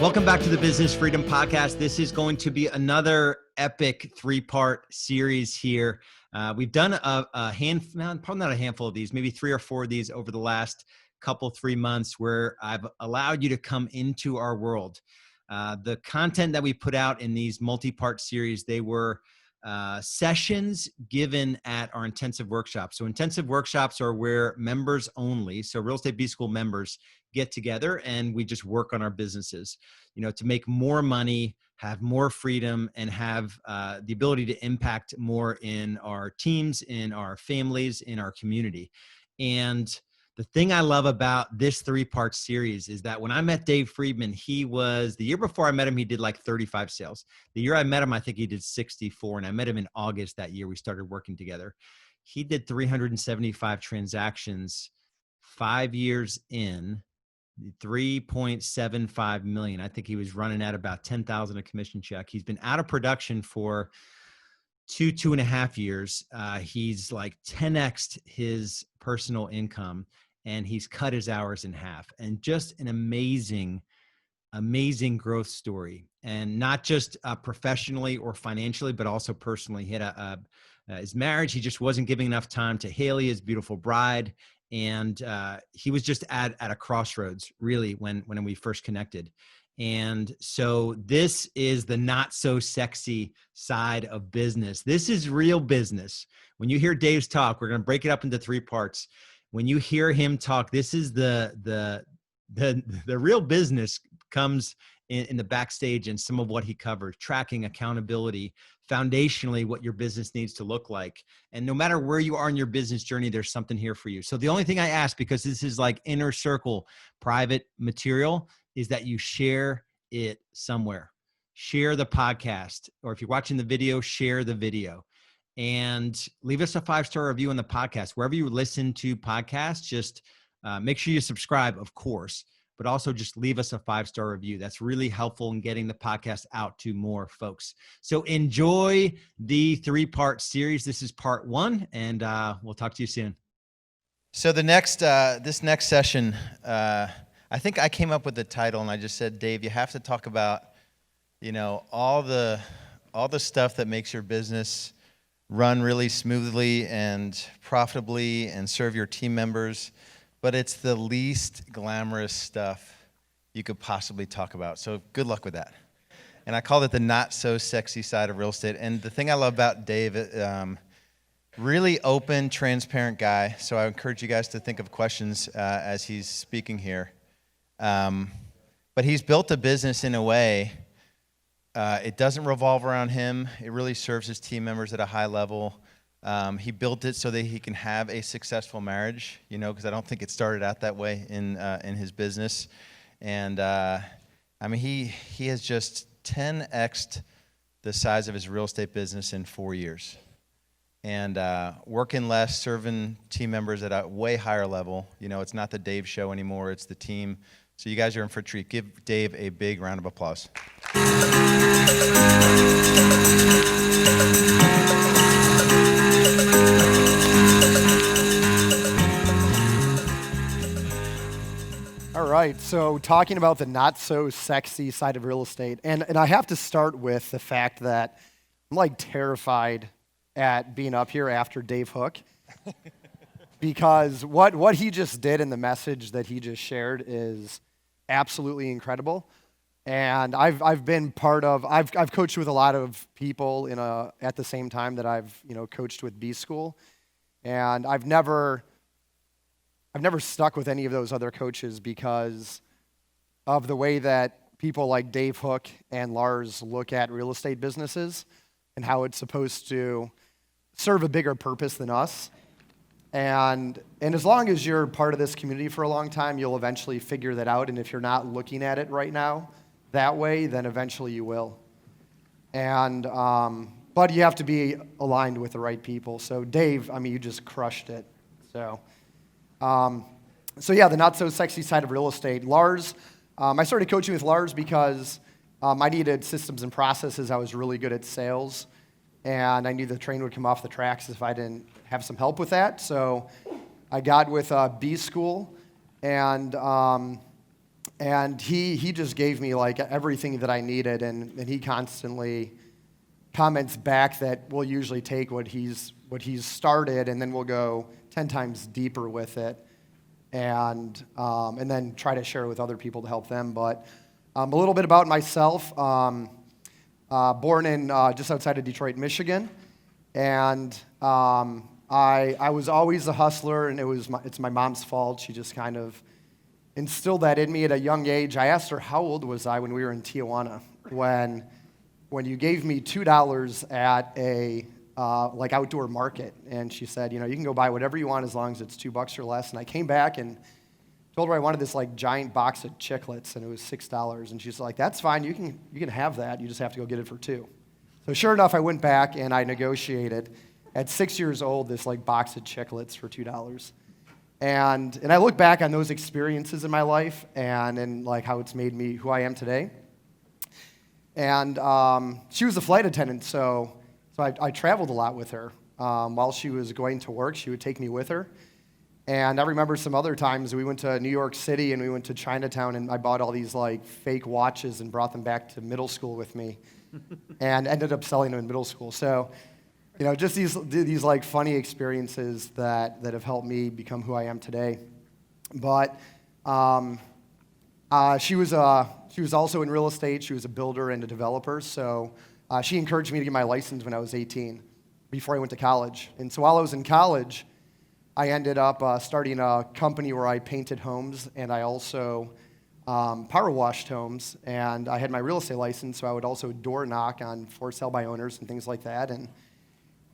Welcome back to the Business Freedom Podcast. This is going to be another epic 3-part series here. We've done probably not a handful of these, maybe 3 or 4 of these over the last 3 months where I've allowed you to come into our world. The content that we put out in these multi-part series, they were sessions given at our intensive workshops. So intensive workshops are where members only, so Real Estate B School members get together and we just work on our businesses, to make more money, have more freedom, and have the ability to impact more in our teams, in our families, in our community. And the thing I love about this 3-part series is that when I met Dave Friedman, the year before I met him, he did like 35 sales. The year I met him, I think he did 64. And I met him in August that year. We started working together. He did 375 transactions 5 years in, 3.75 million. I think he was running at about 10,000 a commission check. He's been out of production for 2.5 years. He's like 10x'd his personal income and he's cut his hours in half, and just an amazing growth story. And not just professionally or financially, but also personally. He had his marriage. He just wasn't giving enough time to Haley, his beautiful bride. And he was just at a crossroads, really, when we first connected. And so this is the not so sexy side of business. This is real business. When you hear Dave's talk, we're going to break it up into 3 parts. When you hear him talk, this is the real business comes in the backstage, and some of what he covers: tracking, accountability, foundationally what your business needs to look like. And no matter where you are in your business journey, there's something here for you. So the only thing I ask, because this is like inner circle private material, is that you share it somewhere. Share the podcast, or if you're watching the video, share the video. And leave us a 5-star review on the podcast. Wherever you listen to podcasts, just make sure you subscribe, of course, but also just leave us a 5-star review. That's really helpful in getting the podcast out to more folks. So enjoy the 3-part series. This is part 1, and we'll talk to you soon. So this next session, I think I came up with the title, and I just said, Dave, you have to talk about, all the stuff that makes your business run really smoothly and profitably and serve your team members, but it's the least glamorous stuff you could possibly talk about. So good luck with that. And I called it the not so sexy side of real estate. And the thing I love about Dave, really open, transparent guy. So I encourage you guys to think of questions as he's speaking here. But he's built a business in a way, it doesn't revolve around him. It really serves his team members at a high level. He built it so that he can have a successful marriage, because I don't think it started out that way in his business. And he has just 10x'd the size of his real estate business in 4 years. And working less, serving team members at a way higher level. It's not the Dave show anymore, it's the team. So you guys are in for a treat. Give Dave a big round of applause. All right, so talking about the not so sexy side of real estate, and I have to start with the fact that I'm like terrified at being up here after Dave Hook, because what he just did in the message that he just shared is absolutely incredible. And I've been I've coached with a lot of people at the same time that I've coached with B School, and I've never stuck with any of those other coaches because of the way that people like Dave Hook and Lars look at real estate businesses and how it's supposed to serve a bigger purpose than us. And as long as you're part of this community for a long time, you'll eventually figure that out. And if you're not looking at it right now that way, then eventually you will. And but you have to be aligned with the right people. So Dave, you just crushed it. So yeah, the not so sexy side of real estate. Lars, I started coaching with Lars because I needed systems and processes. I was really good at sales, and I knew the train would come off the tracks if I didn't have some help with that. So I got with B School, and And he just gave me like everything that I needed, and he constantly comments back that we'll usually take what he's started, and then we'll go 10 times deeper with it, and then try to share it with other people to help them. But a little bit about myself. Born in just outside of Detroit, Michigan, and I was always a hustler, and it's my mom's fault. She just kind of instilled that in me at a young age. I asked her how old was I when we were in Tijuana when you gave me $2 at a like outdoor market, and she said, you can go buy whatever you want as long as it's $2 or less. And I came back and told her I wanted this like giant box of chiclets, and it was $6. And she's like, "That's fine. You can have that. You just have to go get it for $2." So sure enough, I went back and I negotiated at 6 years old this like box of chiclets for $2. And I look back on those experiences in my life and like how it's made me who I am today. And she was a flight attendant, so I traveled a lot with her. While she was going to work, she would take me with her. And I remember some other times we went to New York City and we went to Chinatown, and I bought all these like fake watches and brought them back to middle school with me and ended up selling them in middle school. So, just these like funny experiences that have helped me become who I am today. But she was also in real estate. She was a builder and a developer. So she encouraged me to get my license when I was 18 before I went to college. And so while I was in college, I ended up starting a company where I painted homes, and I also power washed homes, and I had my real estate license, so I would also door knock on for sale by owners and things like that.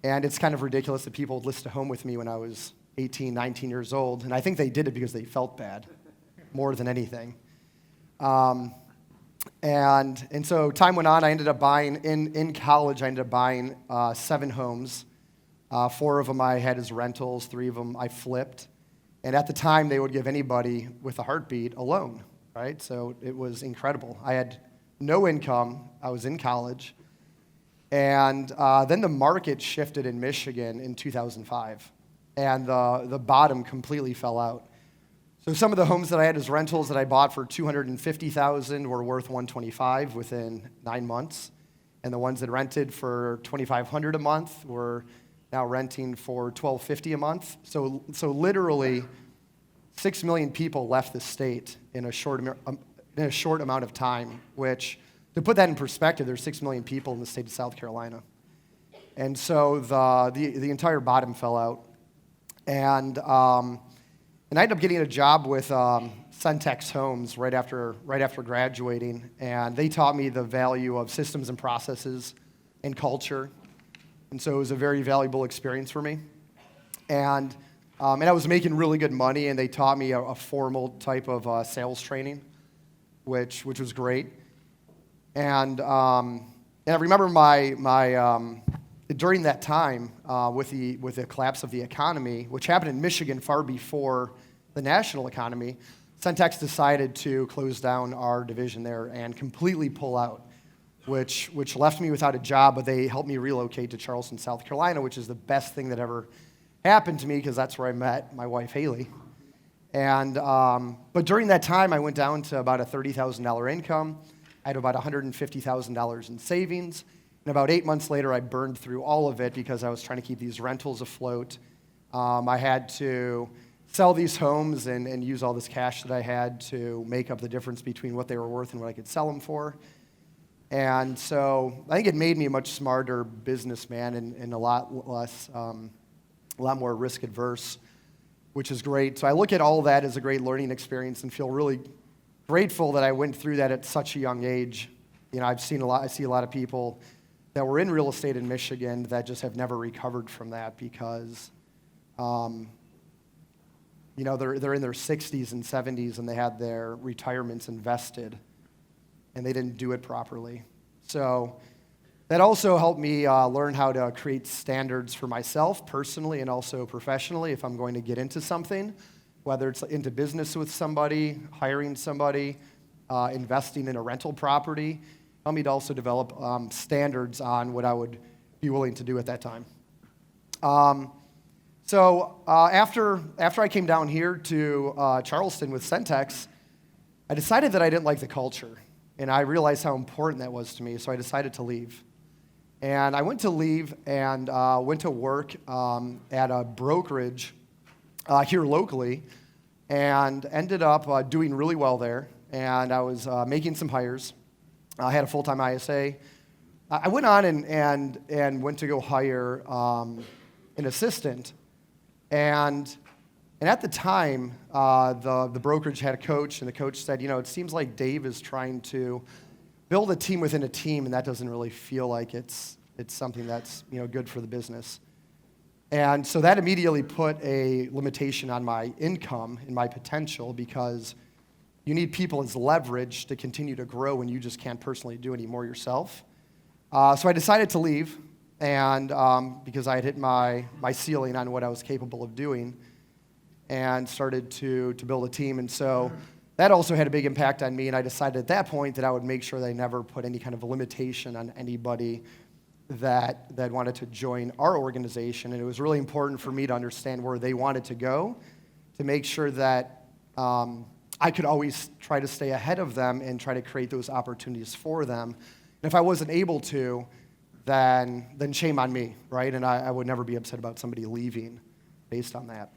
And it's kind of ridiculous that people would list a home with me when I was 18, 19 years old, and I think they did it because they felt bad more than anything. And so time went on. I ended up buying, in college, 7 homes. 4 of them I had as rentals, 3 of them I flipped. And at the time, they would give anybody with a heartbeat a loan, right? So it was incredible. I had no income. I was in college. And then the market shifted in Michigan in 2005. And the bottom completely fell out. So some of the homes that I had as rentals that I bought for $250,000 were worth $125,000 within 9 months. And the ones that rented for $2,500 a month were now renting for $1,250 a month. So literally, 6 million people left the state in a short amount of time, which, to put that in perspective, there's 6 million people in the state of South Carolina. And so the entire bottom fell out. And I ended up getting a job with Centex Homes right after graduating, and they taught me the value of systems and processes and culture. And so it was a very valuable experience for me. And I was making really good money, and they taught me a formal type of sales training, which was great. And I remember during that time with the collapse of the economy, which happened in Michigan far before the national economy, Centex decided to close down our division there and completely pull out, which left me without a job, but they helped me relocate to Charleston, South Carolina, which is the best thing that ever happened to me because that's where I met my wife, Haley. And but during that time, I went down to about a $30,000 income. I had about $150,000 in savings. And about 8 months later, I burned through all of it because I was trying to keep these rentals afloat. I had to sell these homes and use all this cash that I had to make up the difference between what they were worth and what I could sell them for. And so I think it made me a much smarter businessman and a lot more risk adverse, which is great. So I look at all that as a great learning experience and feel really grateful that I went through that at such a young age. I see a lot of people that were in real estate in Michigan that just have never recovered from that because, they're in their 60s and 70s and they had their retirements invested and they didn't do it properly. So that also helped me learn how to create standards for myself personally and also professionally if I'm going to get into something, whether it's into business with somebody, hiring somebody, investing in a rental property. Helped me to also develop standards on what I would be willing to do at that time. So after I came down here to Charleston with Centex, I decided that I didn't like the culture, and I realized how important that was to me, so I decided to leave. And I went to leave and went to work at a brokerage here locally, and ended up doing really well there. And I was making some hires. I had a full-time ISA. I went on and went to go hire an assistant. And at the time, the brokerage had a coach, and the coach said, it seems like Dave is trying to build a team within a team, and that doesn't really feel like it's something that's good for the business. And so that immediately put a limitation on my income and my potential, because you need people as leverage to continue to grow when you just can't personally do any more yourself. So I decided to leave, and because I had hit my ceiling on what I was capable of doing, and started to build a team. And so that also had a big impact on me, and I decided at that point that I would make sure that I never put any kind of a limitation on anybody that wanted to join our organization. And it was really important for me to understand where they wanted to go, to make sure that I could always try to stay ahead of them and try to create those opportunities for them. And if I wasn't able to, then shame on me, right? And I would never be upset about somebody leaving based on that.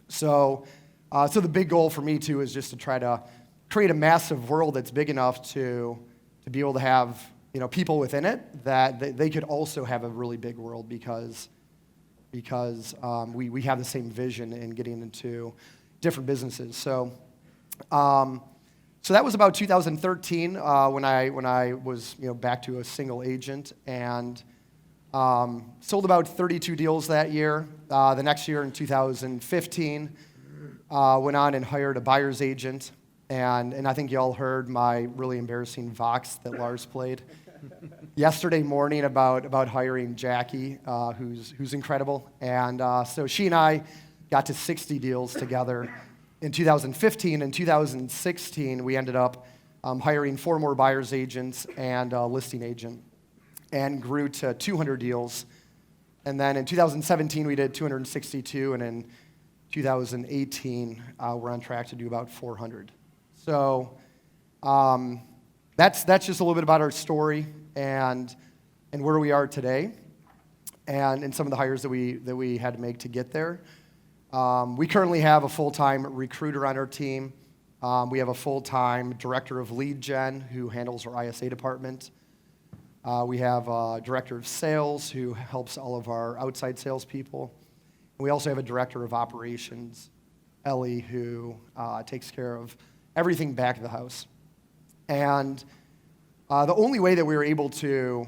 So the big goal for me too is just to try to create a massive world that's big enough to be able to have people within it that they could also have a really big world, because we have the same vision in getting into different businesses. So that was about 2013 when I was back to a single agent, and sold about 32 deals that year. The next year in 2015, went on and hired a buyer's agent, and I think y'all heard my really embarrassing Vox that Lars played yesterday morning about hiring Jackie, who's incredible. And so she and I got to 60 deals together in 2015. In 2016, we ended up hiring 4 more buyer's agents and a listing agent, and grew to 200 deals. And then in 2017, we did 262, and in 2018, we're on track to do about 400. So that's just a little bit about our story and where we are today, and some of the hires that we had to make to get there. We currently have a full-time recruiter on our team. We have a full-time director of lead gen who handles our ISA department. We have a director of sales who helps all of our outside salespeople. And we also have a director of operations, Ellie, who takes care of everything back of the house. And the only way that we were able to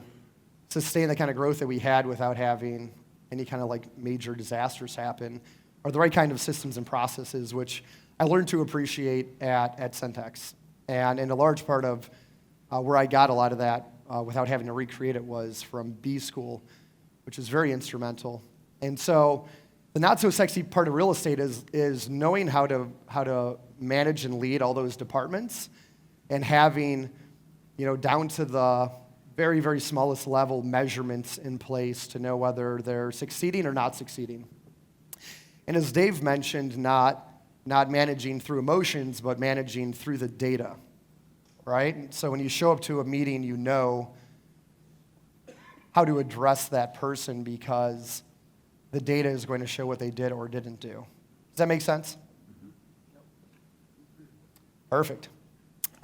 sustain the kind of growth that we had without having any kind of major disasters happen are the right kind of systems and processes, which I learned to appreciate at Centex. And a large part of where I got a lot of that without having to recreate it was from B school, which is very instrumental. And so the not so sexy part of real estate is knowing how to manage and lead all those departments, and having down to the very, very smallest level measurements in place to know whether they're succeeding or not succeeding. And as Dave mentioned, not managing through emotions, but managing through the data, right? So when you show up to a meeting, you know how to address that person, because the data is going to show what they did or didn't do. Does that make sense? Perfect.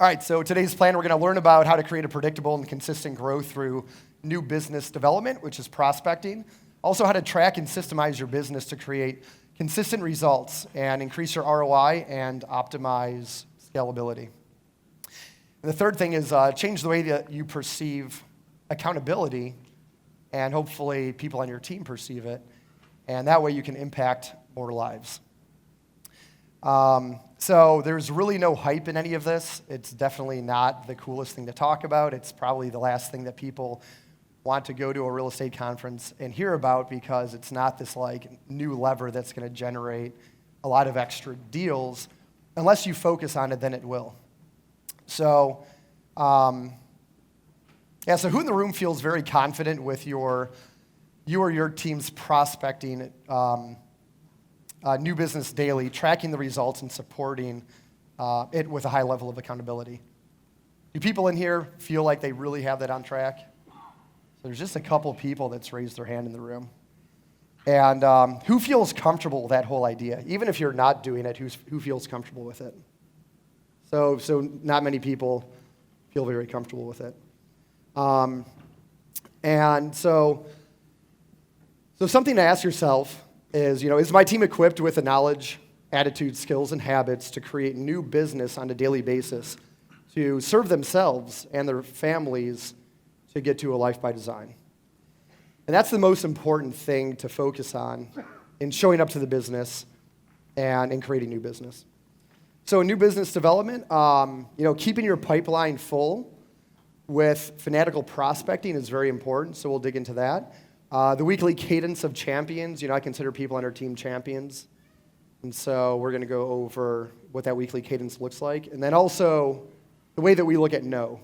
All right, so today's plan, we're going to learn about how to create a predictable and consistent growth through new business development, which is prospecting. Also, how to track and systemize your business to create consistent results and increase your ROI and optimize scalability. And the third thing is change the way that you perceive accountability, and hopefully people on your team perceive it, and that way you can impact more lives. So there's really no hype in any of this. It's definitely not the coolest thing to talk about. It's probably the last thing that people want to go to a real estate conference and hear about, because it's not this new lever that's going to generate a lot of extra deals. Unless you focus on it, then it will. So, so who in the room feels very confident with you or your team's prospecting new business daily, tracking the results and supporting it with a high level of accountability. Do people in here feel like they really have that on track? So there's just a couple people that's raised their hand in the room. And who feels comfortable with that whole idea? Even if you're not doing it, who feels comfortable with it? So not many people feel very comfortable with it. And so something to ask yourself is, is my team equipped with the knowledge, attitude, skills, and habits to create new business on a daily basis, to serve themselves and their families to get to a life by design? And that's the most important thing to focus on in showing up to the business and in creating new business. So in new business development, keeping your pipeline full with fanatical prospecting is very important, so we'll dig into that. The weekly cadence of champions, I consider people on our team champions. And so we're going to go over what that weekly cadence looks like. And then also the way that we look at no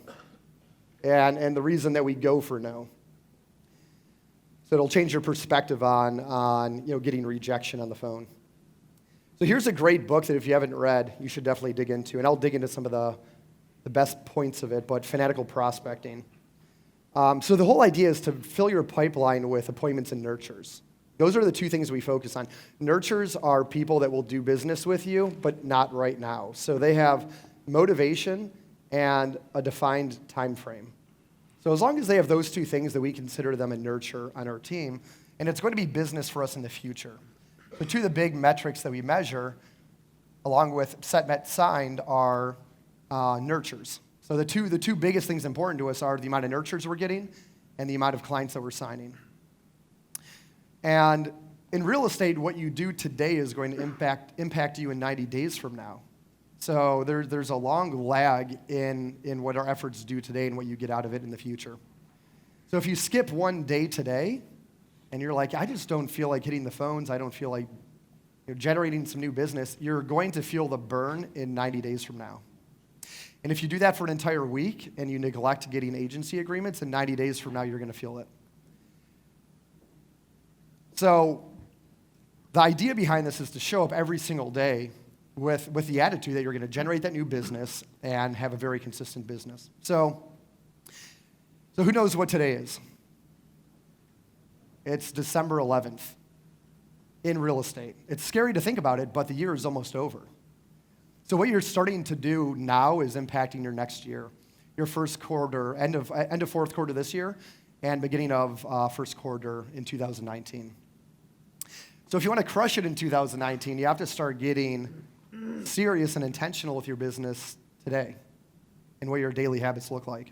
and the reason that we go for no. So it'll change your perspective on getting rejection on the phone. So here's a great book that if you haven't read, you should definitely dig into. And I'll dig into some of the best points of it, but Fanatical Prospecting. So the whole idea is to fill your pipeline with appointments and nurtures. Those are the two things we focus on. Nurtures are people that will do business with you, but not right now. So they have motivation and a defined time frame. So as long as they have those two things, that we consider them a nurture on our team, and it's going to be business for us in the future. So two of the big metrics that we measure, along with set, met, signed, are nurtures. So the two biggest things important to us are the amount of nurtures we're getting and the amount of clients that we're signing. And in real estate, what you do today is going to impact you in 90 days from now. So there's a long lag in what our efforts do today and what you get out of it in the future. So if you skip one day today, and you're like, I just don't feel like hitting the phones, I don't feel like generating some new business, you're going to feel the burn in 90 days from now. And if you do that for an entire week and you neglect getting agency agreements, in 90 days from now, you're going to feel it. So the idea behind this is to show up every single day with the attitude that you're going to generate that new business and have a very consistent business. So who knows what today is? It's December 11th in real estate. It's scary to think about it, but the year is almost over. So what you're starting to do now is impacting your next year, your first quarter, end of fourth quarter this year, and beginning of first quarter in 2019. So if you want to crush it in 2019, you have to start getting serious and intentional with your business today and what your daily habits look like.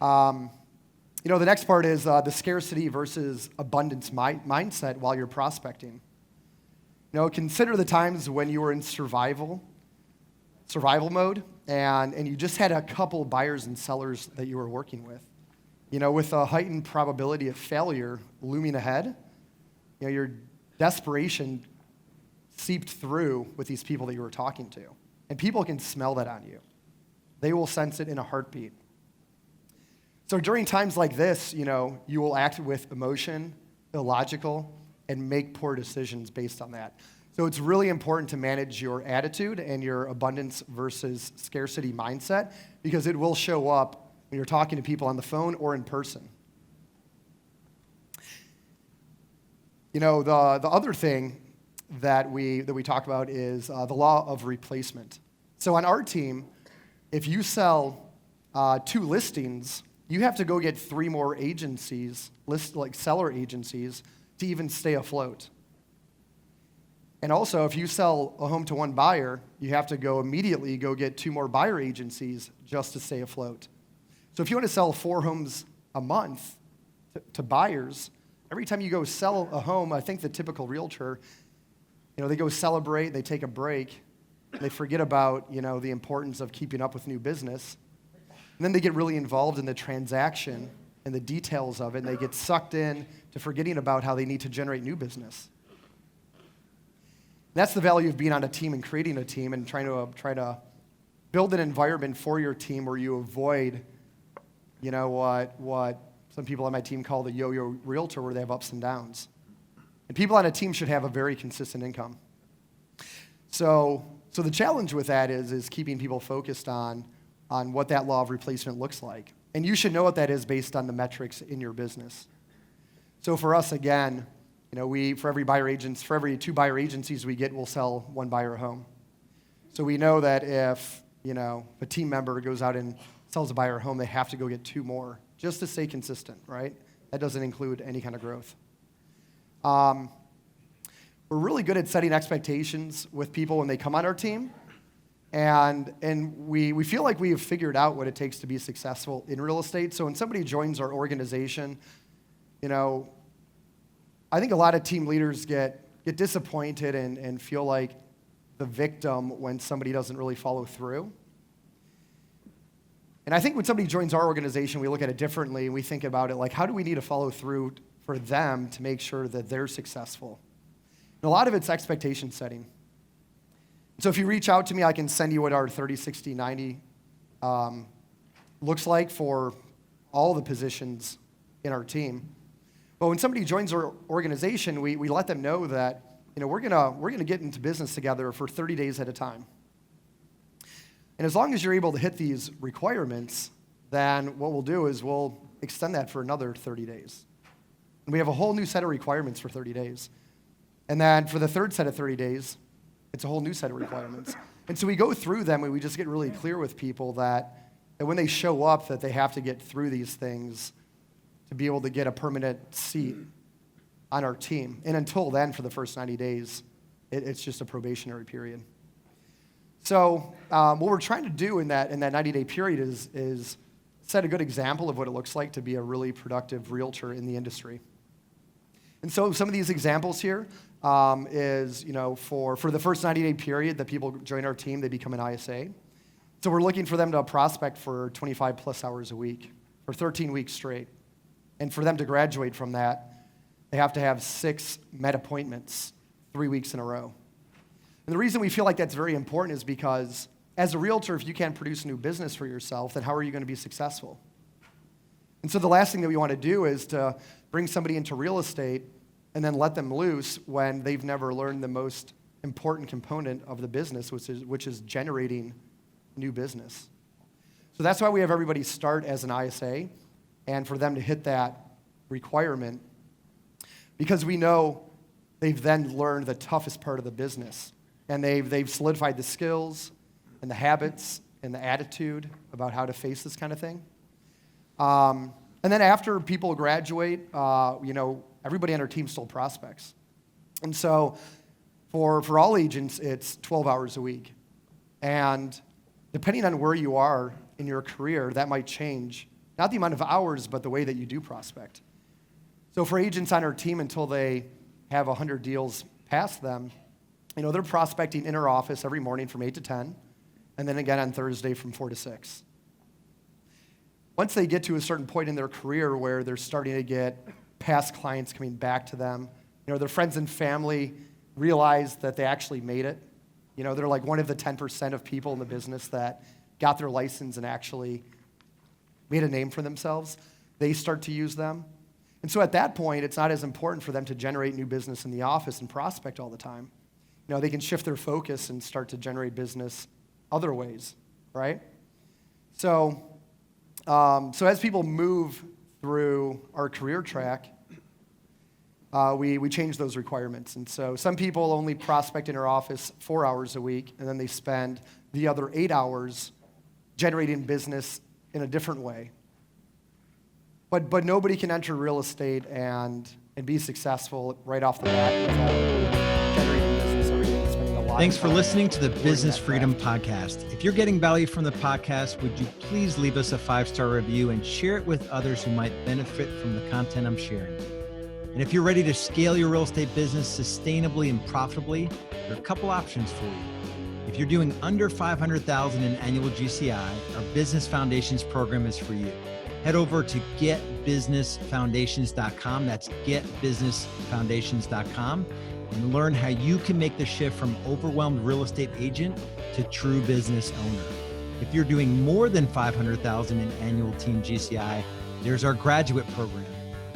The next part is the scarcity versus abundance mindset while you're prospecting. Consider the times when you were in survival mode, and you just had a couple buyers and sellers that you were working with. With a heightened probability of failure looming ahead, your desperation seeped through with these people that you were talking to. And people can smell that on you. They will sense it in a heartbeat. So during times like this, you will act with emotion, illogical, and make poor decisions based on that. So it's really important to manage your attitude and your abundance versus scarcity mindset, because it will show up when you're talking to people on the phone or in person. The other thing that we talk about is the law of replacement. So on our team, if you sell 2 listings, you have to go get 3 more agencies, seller agencies, to even stay afloat. And also, if you sell a home to 1 buyer, you have to immediately go get 2 more buyer agencies just to stay afloat. So if you want to sell 4 homes a month to buyers, every time you go sell a home, I think the typical realtor, they go celebrate, they take a break, they forget about, the importance of keeping up with new business. And then they get really involved in the transaction and the details of it, and they get sucked in to forgetting about how they need to generate new business. That's the value of being on a team and creating a team and trying to build an environment for your team where you avoid, what some people on my team call the yo-yo realtor, where they have ups and downs. And people on a team should have a very consistent income. So So the challenge with that is keeping people focused on what that law of replacement looks like. And you should know what that is based on the metrics in your business. So for us, again, for every 2 buyer agencies we get, we'll sell 1 buyer a home. So we know that if, a team member goes out and sells a buyer a home, they have to go get 2 more just to stay consistent, right? That doesn't include any kind of growth. We're really good at setting expectations with people when they come on our team. And we feel like we have figured out what it takes to be successful in real estate. So when somebody joins our organization, I think a lot of team leaders get disappointed and feel like the victim when somebody doesn't really follow through. And I think when somebody joins our organization, we look at it differently, and we think about it like, how do we need to follow through for them to make sure that they're successful? And a lot of it's expectation setting. So if you reach out to me, I can send you what our 30, 60, 90 looks like for all the positions in our team. But when somebody joins our organization, we let them know that we're gonna get into business together for 30 days at a time. And as long as you're able to hit these requirements, then what we'll do is we'll extend that for another 30 days. And we have a whole new set of requirements for 30 days. And then for the third set of 30 days, it's a whole new set of requirements. And so we go through them, and we just get really clear with people that when they show up, that they have to get through these things to be able to get a permanent seat on our team. And until then, for the first 90 days, it's just a probationary period. So what we're trying to do in that 90-day period is set a good example of what it looks like to be a really productive realtor in the industry. And so some of these examples here is, for the first 90-day period that people join our team, they become an ISA. So we're looking for them to prospect for 25 plus hours a week for 13 weeks straight. And for them to graduate from that, they have to have 6 med appointments 3 weeks in a row. And the reason we feel like that's very important is because as a realtor, if you can't produce new business for yourself, then how are you going to be successful? And so the last thing that we want to do is to bring somebody into real estate and then let them loose when they've never learned the most important component of the business, which is generating new business. So that's why we have everybody start as an ISA, and for them to hit that requirement, because we know they've then learned the toughest part of the business, and they've solidified the skills and the habits and the attitude about how to face this kind of thing. And then after people graduate, everybody on our team still prospects. And so for all agents, it's 12 hours a week. And depending on where you are in your career, that might change. Not the amount of hours, but the way that you do prospect. So for agents on our team, until they have 100 deals past them, they're prospecting in our office every morning from 8 to 10, and then again on Thursday from 4 to 6. Once they get to a certain point in their career where they're starting to get past clients coming back to them, their friends and family realize that they actually made it. They're like one of the 10% of people in the business that got their license and actually made a name for themselves. They start to use them. And so at that point, it's not as important for them to generate new business in the office and prospect all the time. They can shift their focus and start to generate business other ways, right? So as people move through our career track, we change those requirements. And so some people only prospect in our office 4 hours a week, and then they spend the other 8 hours generating business in a different way. But nobody can enter real estate and be successful right off the bat without generating business every day and spending a lot of time. Thanks for listening to the Business Freedom Podcast. If you're getting value from the podcast, would you please leave us a 5-star review and share it with others who might benefit from the content I'm sharing? And if you're ready to scale your real estate business sustainably and profitably, there are a couple options for you. If you're doing under $500,000 in annual GCI, our Business Foundations program is for you. Head over to getbusinessfoundations.com. That's getbusinessfoundations.com, and learn how you can make the shift from overwhelmed real estate agent to true business owner. If you're doing more than $500,000 in annual team GCI, there's our graduate program,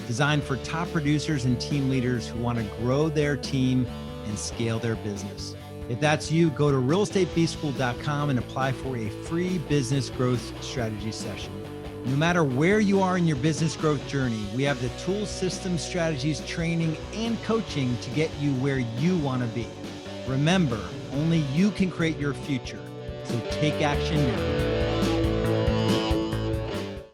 designed for top producers and team leaders who want to grow their team and scale their business. If that's you, go to realestatebschool.com and apply for a free business growth strategy session. No matter where you are in your business growth journey, we have the tools, systems, strategies, training, and coaching to get you where you want to be. Remember, only you can create your future. So take action now.